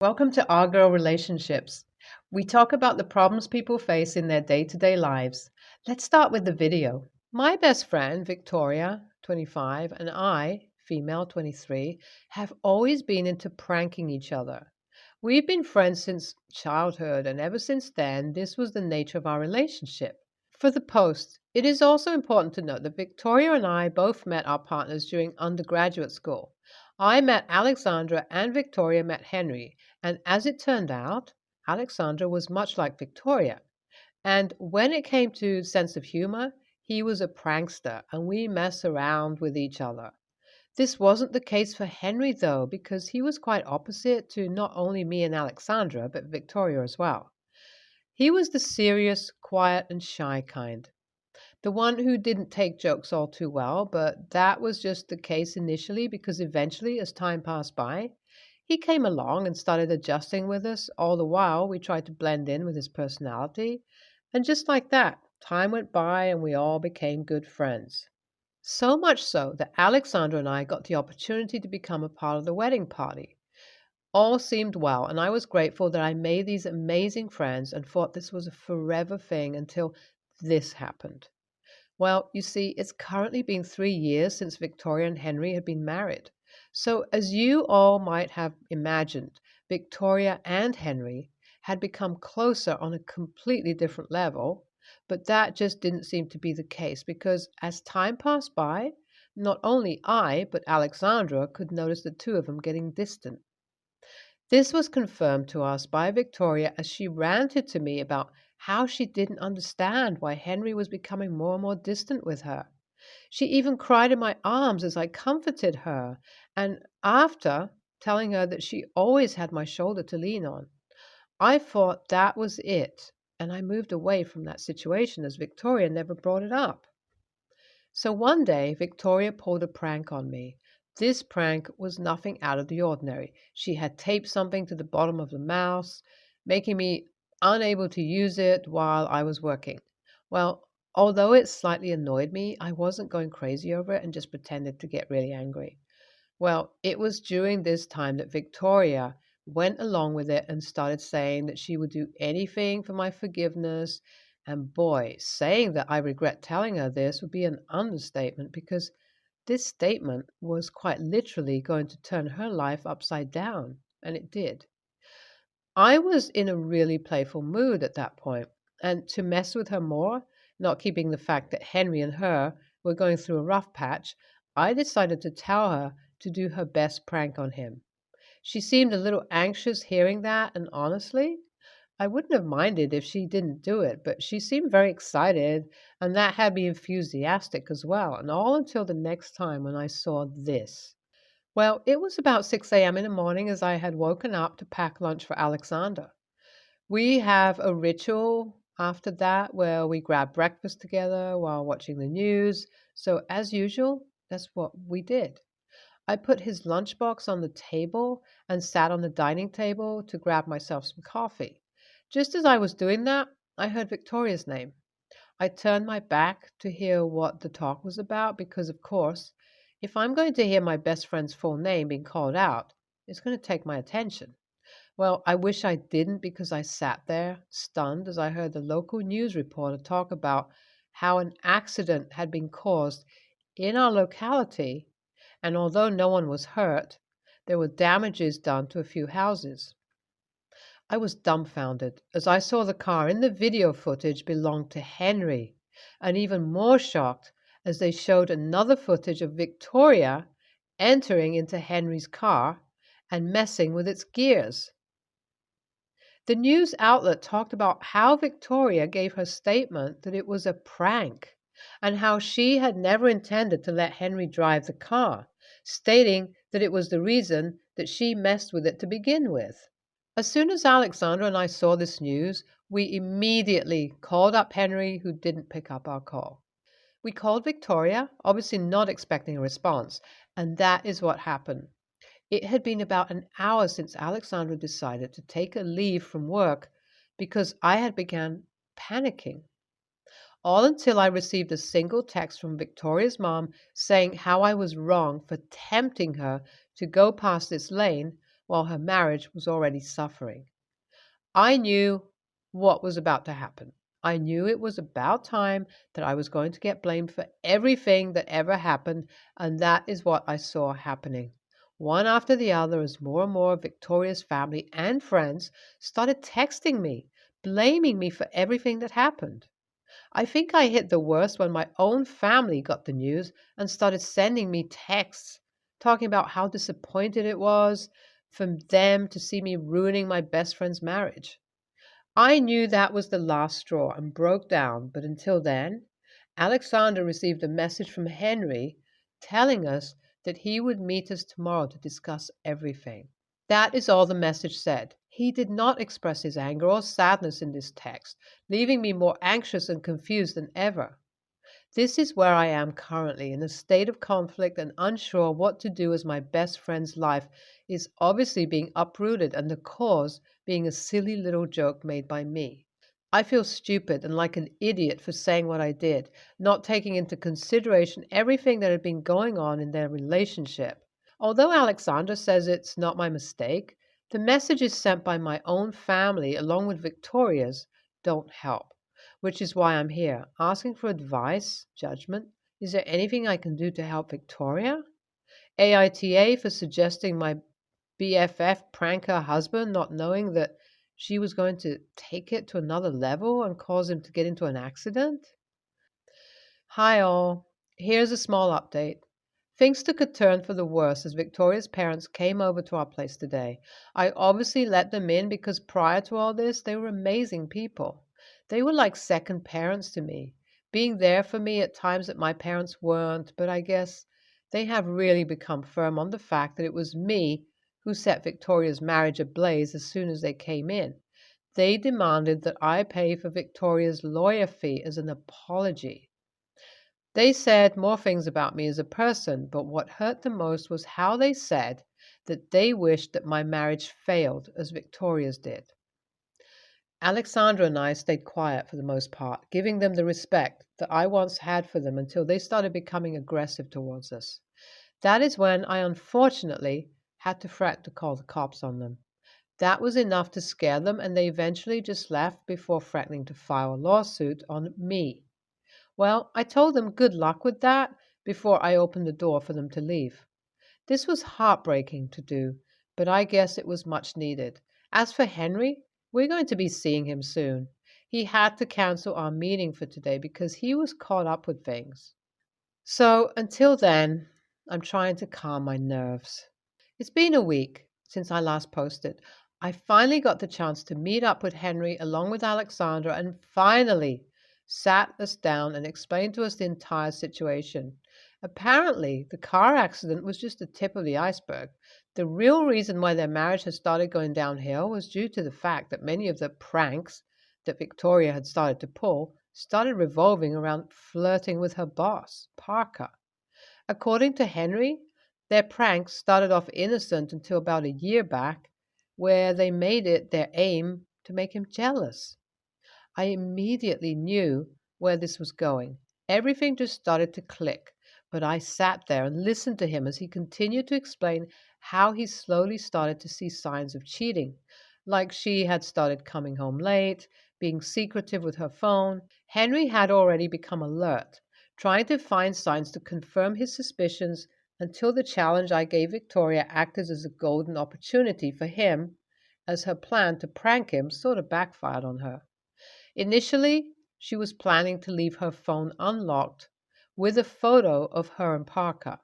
Welcome to Our Girl Relationships. We talk about the problems people face in their day to day lives. Let's start with the video. My best friend, Victoria, 25, and I, female 23, have always been into pranking each other. We've been friends since childhood, and ever since then, this was the nature of our relationship. For the post, it is also important to note that Victoria and I both met our partners during undergraduate school. I met Alexandra and Victoria met Henry, and as it turned out, Alexandra was much like Victoria. And when it came to sense of humor, he was a prankster and we mess around with each other. This wasn't the case for Henry, though, because he was quite opposite to not only me and Alexandra, but Victoria as well. He was the serious, quiet, and shy kind. The one who didn't take jokes all too well, but that was just the case initially because eventually, as time passed by, he came along and started adjusting with us. All the while, we tried to blend in with his personality. And just like that, time went by and we all became good friends. So much so that Alexandra and I got the opportunity to become a part of the wedding party. All seemed well, and I was grateful that I made these amazing friends and thought this was a forever thing until this happened. Well, you see, it's currently been 3 years since Victoria and Henry had been married. So, as you all might have imagined, Victoria and Henry had become closer on a completely different level, but that just didn't seem to be the case because as time passed by, not only I, but Alexandra could notice the two of them getting distant. This was confirmed to us by Victoria as she ranted to me about how she didn't understand why Henry was becoming more and more distant with her. She even cried in my arms as I comforted her, and after telling her that she always had my shoulder to lean on. I thought that was it, and I moved away from that situation as Victoria never brought it up. So one day, Victoria pulled a prank on me. This prank was nothing out of the ordinary. She had taped something to the bottom of the mouse, making me unable to use it while I was working. Well, although it slightly annoyed me, I wasn't going crazy over it and just pretended to get really angry. Well, it was during this time that Victoria went along with it and started saying that she would do anything for my forgiveness. And boy, saying that I regret telling her this would be an understatement because this statement was quite literally going to turn her life upside down, and it did. I was in a really playful mood at that point, and to mess with her more, not keeping the fact that Henry and her were going through a rough patch, I decided to tell her to do her best prank on him. She seemed a little anxious hearing that, and honestly, I wouldn't have minded if she didn't do it, but she seemed very excited, and that had me enthusiastic as well, and all until the next time when I saw this. Well, it was about 6 a.m. in the morning as I had woken up to pack lunch for Alexander. We have a ritual after that where we grab breakfast together while watching the news, so as usual, that's what we did. I put his lunchbox on the table and sat on the dining table to grab myself some coffee. Just as I was doing that, I heard Victoria's name. I turned my back to hear what the talk was about because, of course, if I'm going to hear my best friend's full name being called out, it's going to take my attention. Well, I wish I didn't because I sat there, stunned, as I heard the local news reporter talk about how an accident had been caused in our locality, and although no one was hurt, there were damages done to a few houses. I was dumbfounded as I saw the car in the video footage belonged to Henry, and even more shocked as they showed another footage of Victoria entering into Henry's car and messing with its gears. The news outlet talked about how Victoria gave her statement that it was a prank and how she had never intended to let Henry drive the car, stating that it was the reason that she messed with it to begin with. As soon as Alexandra and I saw this news, we immediately called up Henry, who didn't pick up our call. We called Victoria, obviously not expecting a response, and that is what happened. It had been about an hour since Alexandra decided to take a leave from work because I had begun panicking. All until I received a single text from Victoria's mom saying how I was wrong for tempting her to go past this lane while her marriage was already suffering. I knew what was about to happen. I knew it was about time that I was going to get blamed for everything that ever happened, and that is what I saw happening. One after the other, as more and more of Victoria's family and friends started texting me, blaming me for everything that happened. I think I hit the worst when my own family got the news and started sending me texts talking about how disappointed it was for them to see me ruining my best friend's marriage. I knew that was the last straw and broke down, but until then, Alexander received a message from Henry telling us that he would meet us tomorrow to discuss everything. That is all the message said. He did not express his anger or sadness in this text, leaving me more anxious and confused than ever. This is where I am currently, in a state of conflict and unsure what to do, as my best friend's life is obviously being uprooted and the cause being a silly little joke made by me. I feel stupid and like an idiot for saying what I did, not taking into consideration everything that had been going on in their relationship. Although Alexandra says it's not my mistake, the messages sent by my own family along with Victoria's don't help, which is why I'm here, asking for advice, judgment. Is there anything I can do to help Victoria? AITA for suggesting my BFF prank her husband, not knowing that she was going to take it to another level and cause him to get into an accident? Hi all, here's a small update. Things took a turn for the worse as Victoria's parents came over to our place today. I obviously let them in because prior to all this, they were amazing people. They were like second parents to me, being there for me at times that my parents weren't, but I guess they have really become firm on the fact that it was me who set Victoria's marriage ablaze as soon as they came in. They demanded that I pay for Victoria's lawyer fee as an apology. They said more things about me as a person, but what hurt the most was how they said that they wished that my marriage failed as Victoria's did. Alexandra and I stayed quiet for the most part, giving them the respect that I once had for them until they started becoming aggressive towards us. That is when I unfortunately had to threaten to call the cops on them. That was enough to scare them, and they eventually just left before threatening to file a lawsuit on me. Well, I told them good luck with that before I opened the door for them to leave. This was heartbreaking to do, but I guess it was much needed. As for Henry, we're going to be seeing him soon. He had to cancel our meeting for today because he was caught up with things. So until then, I'm trying to calm my nerves. It's been a week since I last posted. I finally got the chance to meet up with Henry along with Alexandra and finally sat us down and explained to us the entire situation. Apparently, the car accident was just the tip of the iceberg. The real reason why their marriage had started going downhill was due to the fact that many of the pranks that Victoria had started to pull started revolving around flirting with her boss, Parker. According to Henry, their pranks started off innocent until about a year back, where they made it their aim to make him jealous. I immediately knew where this was going. Everything just started to click, but I sat there and listened to him as he continued to explain how he slowly started to see signs of cheating, like she had started coming home late, being secretive with her phone. Henry had already become alert, trying to find signs to confirm his suspicions until the challenge I gave Victoria acted as a golden opportunity for him, as her plan to prank him sort of backfired on her. Initially, she was planning to leave her phone unlocked with a photo of her and Parker.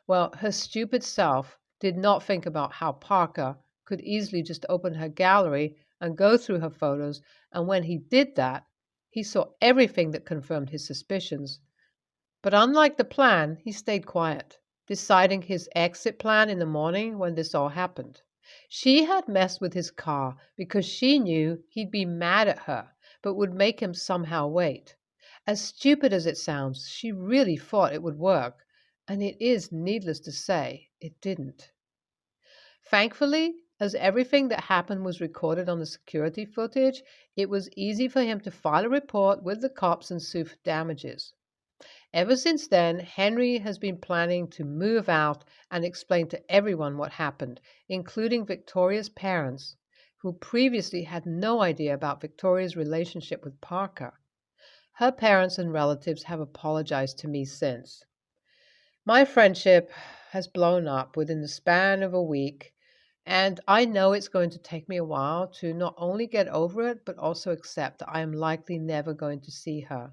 Well, her stupid self did not think about how Parker could easily just open her gallery and go through her photos, and when he did that, he saw everything that confirmed his suspicions. But unlike the plan, he stayed quiet, deciding his exit plan in the morning when this all happened. She had messed with his car because she knew he'd be mad at her, but would make him somehow wait. As stupid as it sounds, she really thought it would work, and it is needless to say, it didn't. Thankfully, as everything that happened was recorded on the security footage, it was easy for him to file a report with the cops and sue for damages. Ever since then, Henry has been planning to move out and explain to everyone what happened, including Victoria's parents, who previously had no idea about Victoria's relationship with Parker. Her parents and relatives have apologized to me since. My friendship has blown up within the span of a week, and I know it's going to take me a while to not only get over it, but also accept that I am likely never going to see her.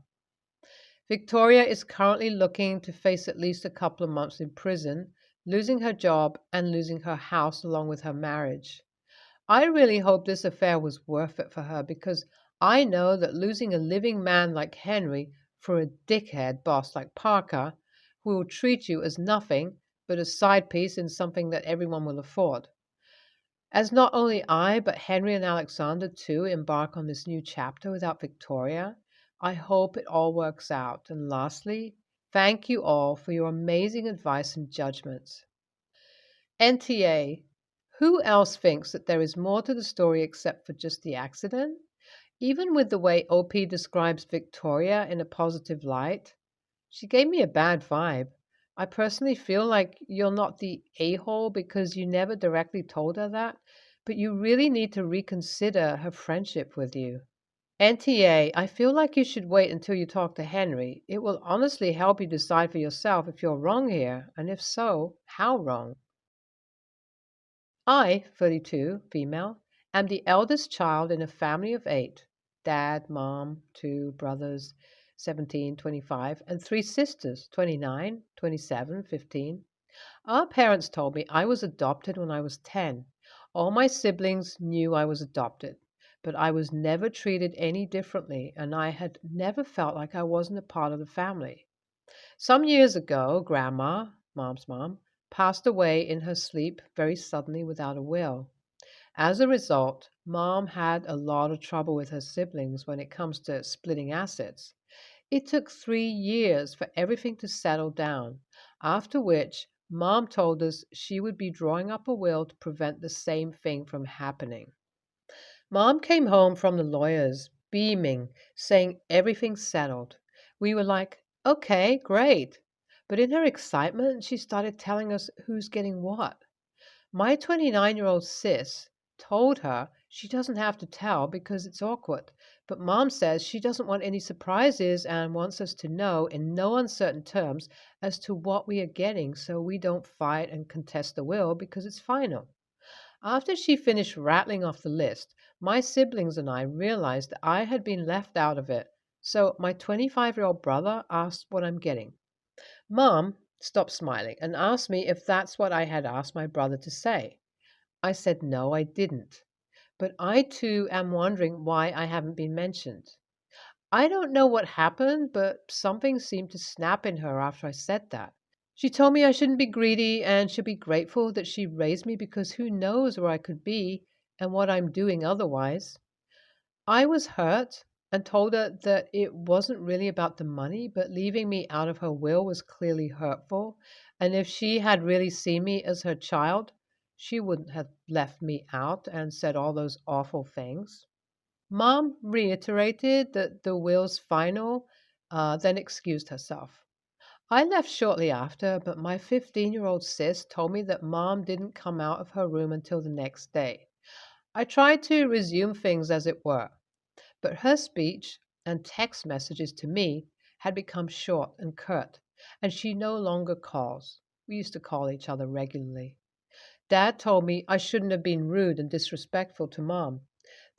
Victoria is currently looking to face at least a couple of months in prison, losing her job and losing her house along with her marriage. I really hope this affair was worth it for her because I know that losing a living man like Henry for a dickhead boss like Parker, who will treat you as nothing but a side piece in something that everyone will afford. As not only I, but Henry and Alexander too embark on this new chapter without Victoria, I hope it all works out. And lastly, thank you all for your amazing advice and judgments. NTA. Who else thinks that there is more to the story except for just the accident? Even with the way OP describes Victoria in a positive light, she gave me a bad vibe. I personally feel like you're not the a-hole because you never directly told her that, but you really need to reconsider her friendship with you. NTA, I feel like you should wait until you talk to Henry. It will honestly help you decide for yourself if you're wrong here, and if so, how wrong. I, 32, female, am the eldest child in a family of 8. Dad, mom, 2 brothers, 17, 25, and 3 sisters, 29, 27, 15. Our parents told me I was adopted when I was 10. All my siblings knew I was adopted, but I was never treated any differently, and I had never felt like I wasn't a part of the family. Some years ago, Grandma, Mom's mom, passed away in her sleep very suddenly without a will. As a result, Mom had a lot of trouble with her siblings when it comes to splitting assets. It took 3 years for everything to settle down, after which Mom told us she would be drawing up a will to prevent the same thing from happening. Mom came home from the lawyers, beaming, saying everything's settled. We were like, okay, great. But in her excitement, she started telling us who's getting what. My 29-year-old sis told her she doesn't have to tell because it's awkward, but Mom says she doesn't want any surprises and wants us to know in no uncertain terms as to what we are getting so we don't fight and contest the will because it's final. After she finished rattling off the list, my siblings and I realized that I had been left out of it, so my 25-year-old brother asked what I'm getting. Mom stopped smiling and asked me if that's what I had asked my brother to say. I said no, I didn't. But I too am wondering why I haven't been mentioned. I don't know what happened, but something seemed to snap in her after I said that. She told me I shouldn't be greedy and should be grateful that she raised me because who knows where I could be and what I'm doing otherwise. I was hurt and told her that it wasn't really about the money, but leaving me out of her will was clearly hurtful, and if she had really seen me as her child, she wouldn't have left me out and said all those awful things. Mom reiterated that the will's final, then excused herself. I left shortly after, but my 15-year-old sis told me that Mom didn't come out of her room until the next day. I tried to resume things as it were, but her speech and text messages to me had become short and curt, and she no longer calls. We used to call each other regularly. Dad told me I shouldn't have been rude and disrespectful to Mom,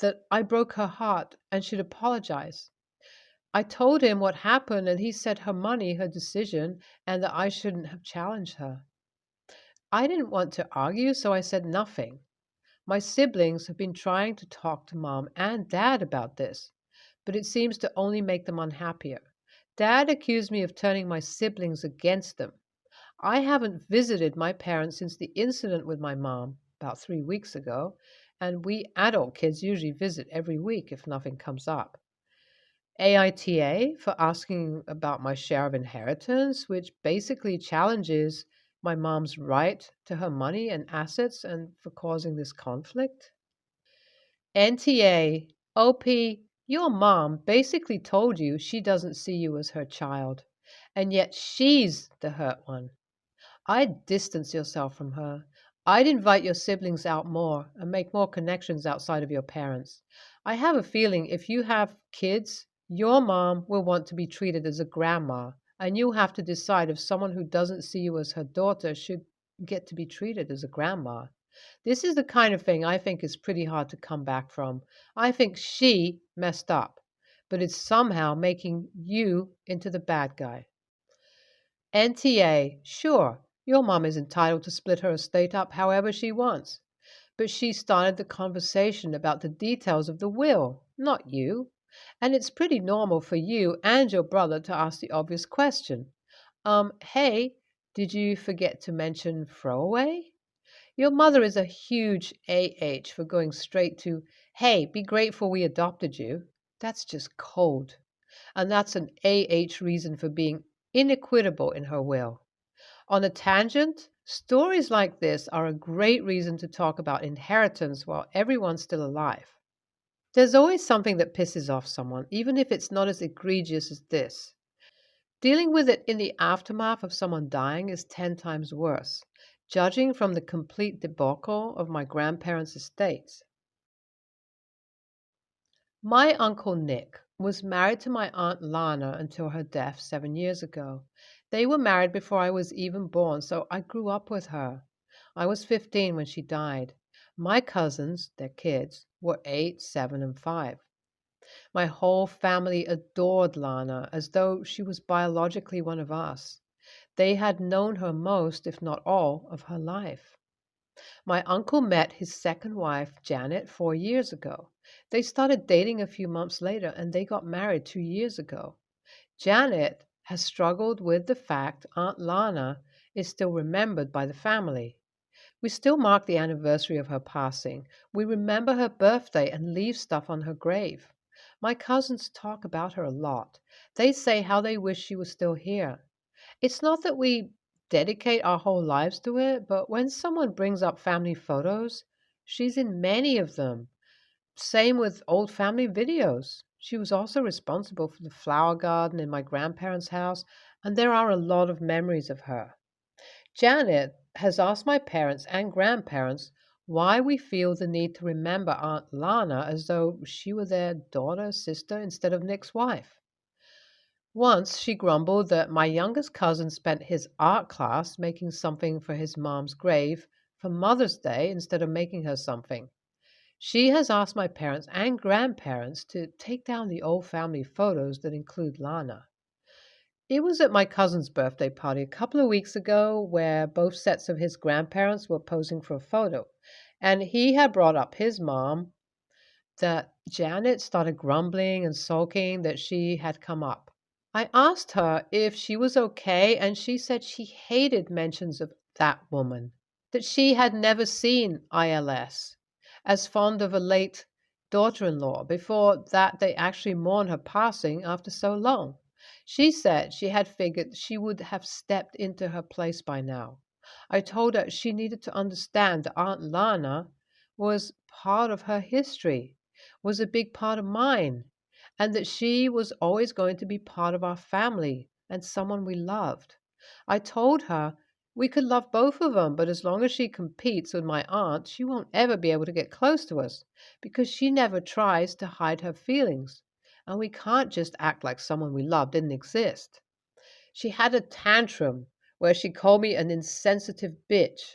that I broke her heart and should apologize. I told him what happened, and he said her money, her decision, and that I shouldn't have challenged her. I didn't want to argue, so I said nothing. My siblings have been trying to talk to Mom and Dad about this, but it seems to only make them unhappier. Dad accused me of turning my siblings against them. I haven't visited my parents since the incident with my mom about 3 weeks ago, and we adult kids usually visit every week if nothing comes up. AITA for asking about my share of inheritance, which basically challenges my mom's right to her money and assets and for causing this conflict. NTA, OP, your mom basically told you she doesn't see you as her child. And yet she's the hurt one. I'd distance yourself from her. I'd invite your siblings out more and make more connections outside of your parents. I have a feeling if you have kids, your mom will want to be treated as a grandma, and you'll have to decide if someone who doesn't see you as her daughter should get to be treated as a grandma. This is the kind of thing I think is pretty hard to come back from. I think she messed up, but it's somehow making you into the bad guy. NTA, sure, your mom is entitled to split her estate up however she wants, but she started the conversation about the details of the will, not you. And it's pretty normal for you and your brother to ask the obvious question. Hey, did you forget to mention throwaway? Your mother is a huge AH for going straight to, hey, be grateful we adopted you. That's just cold. And that's an AH reason for being inequitable in her will. On a tangent, stories like this are a great reason to talk about inheritance while everyone's still alive. There's always something that pisses off someone, even if it's not as egregious as this. Dealing with it in the aftermath of someone dying is 10 times worse, judging from the complete debacle of my grandparents' estates. My Uncle Nick was married to my Aunt Lana until her death 7 years ago. They were married before I was even born, so I grew up with her. I was 15 when she died. My cousins, their kids, were 8, 7, and 5. My whole family adored Lana as though she was biologically one of us. They had known her most, if not all, of her life. My uncle met his second wife, Janet, 4 years ago. They started dating a few months later and they got married 2 years ago. Janet has struggled with the fact Aunt Lana is still remembered by the family. We still mark the anniversary of her passing. We remember her birthday and leave stuff on her grave. My cousins talk about her a lot. They say how they wish she was still here. It's not that we dedicate our whole lives to it, but when someone brings up family photos, she's in many of them. Same with old family videos. She was also responsible for the flower garden in my grandparents' house, and there are a lot of memories of her. Janet has asked my parents and grandparents why we feel the need to remember Aunt Lana as though she were their daughter, sister, instead of Nick's wife. Once she grumbled that my youngest cousin spent his art class making something for his mom's grave for Mother's Day instead of making her something. She has asked my parents and grandparents to take down the old family photos that include Lana. It was at my cousin's birthday party a couple of weeks ago where both sets of his grandparents were posing for a photo, and he had brought up his mom that Janet started grumbling and sulking that she had come up. I asked her if she was okay, and she said she hated mentions of that woman, that she had never seen ILS, as fond of a late daughter-in-law, before that they actually mourned her passing after so long. She said she had figured she would have stepped into her place by now. I told her she needed to understand that Aunt Lana was part of her history, was a big part of mine, and that she was always going to be part of our family and someone we loved. I told her we could love both of them, but as long as she competes with my aunt, she won't ever be able to get close to us because she never tries to hide her feelings, and we can't just act like someone we love didn't exist. She had a tantrum where she called me an insensitive bitch.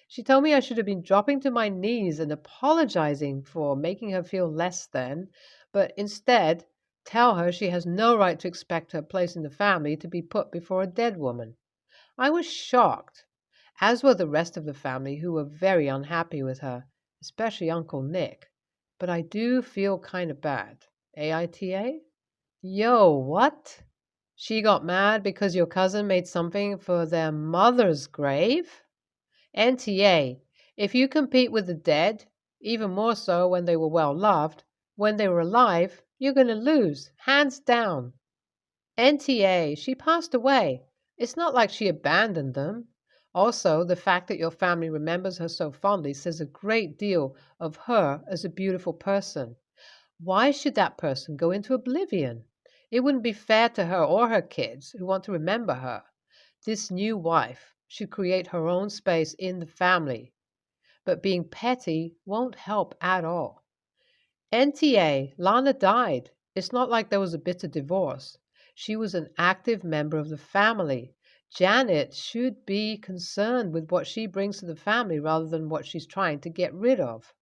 She told me I should have been dropping to my knees and apologizing for making her feel less than, but instead tell her she has no right to expect her place in the family to be put before a dead woman. I was shocked, as were the rest of the family who were very unhappy with her, especially Uncle Nick. But I do feel kind of bad. AITA? Yo, what? She got mad because your cousin made something for their mother's grave? NTA, if you compete with the dead, even more so when they were well loved, when they were alive, you're going to lose, hands down. NTA, she passed away. It's not like she abandoned them. Also, the fact that your family remembers her so fondly says a great deal of her as a beautiful person. Why should that person go into oblivion? It wouldn't be fair to her or her kids who want to remember her. This new wife should create her own space in the family, but being petty won't help at all. NTA, Lana died. It's not like there was a bitter divorce. She was an active member of the family. Janet should be concerned with what she brings to the family rather than what she's trying to get rid of.